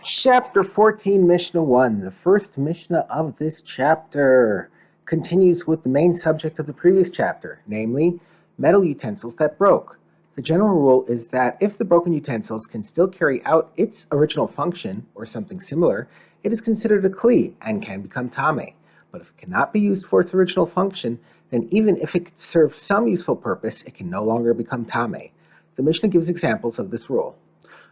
Chapter 14, Mishnah 1. The first Mishnah of this chapter continues with the main subject of the previous chapter, namely, metal utensils that broke. The general rule is that if the broken utensils can still carry out its original function, or something similar, it is considered a kli and can become tame. But if it cannot be used for its original function, then even if it could serve some useful purpose, it can no longer become tame. The Mishnah gives examples of this rule.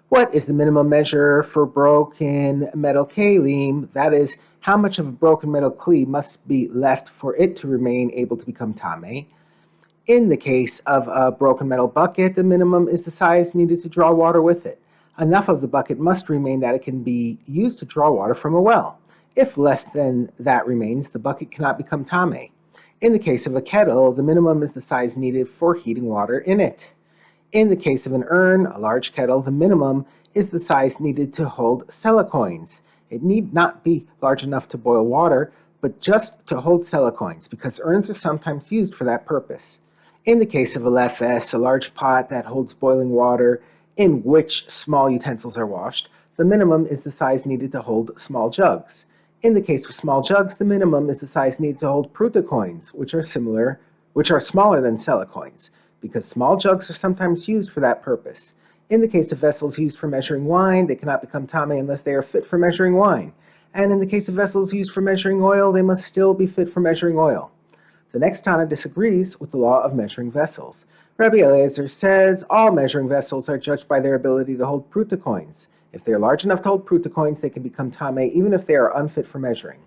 What is the minimum measure for broken metal Keilim? That is, how much of a broken metal kli must be left for it to remain able to become tame? In the case of a broken metal bucket, the minimum is the size needed to draw water with it. Enough of the bucket must remain that it can be used to draw water from a well. If less than that remains, the bucket cannot become tame. In the case of a kettle, the minimum is the size needed for heating water in it. In the case of an urn, a large kettle, the minimum is the size needed to hold sela coins. It need not be large enough to boil water, but just to hold sela coins, because urns are sometimes used for that purpose. In the case of a lefes, a large pot that holds boiling water in which small utensils are washed, the minimum is the size needed to hold small jugs. In the case of small jugs, the minimum is the size needed to hold pruta coins, which are smaller than sela coins, because small jugs are sometimes used for that purpose. In the case of vessels used for measuring wine, they cannot become tame unless they are fit for measuring wine. And in the case of vessels used for measuring oil, they must still be fit for measuring oil. The next Tana disagrees with the law of measuring vessels. Rabbi Eliezer says all measuring vessels are judged by their ability to hold pruta coins. If they are large enough to hold pruta coins, they can become tame even if they are unfit for measuring.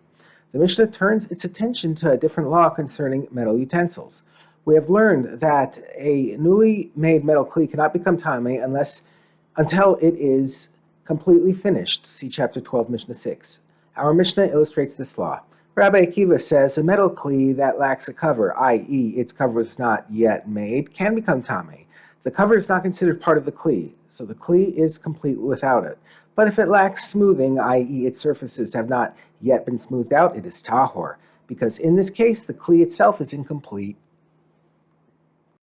The Mishnah turns its attention to a different law concerning metal utensils. We have learned that a newly made metal kli cannot become tame until it is completely finished. See chapter 12, Mishnah 6. Our Mishnah illustrates this law. Rabbi Akiva says a metal kli that lacks a cover, i.e. its cover is not yet made, can become tame. The cover is not considered part of the kli, so the kli is complete without it. But if it lacks smoothing, i.e. its surfaces have not yet been smoothed out, it is tahor, because in this case the kli itself is incomplete.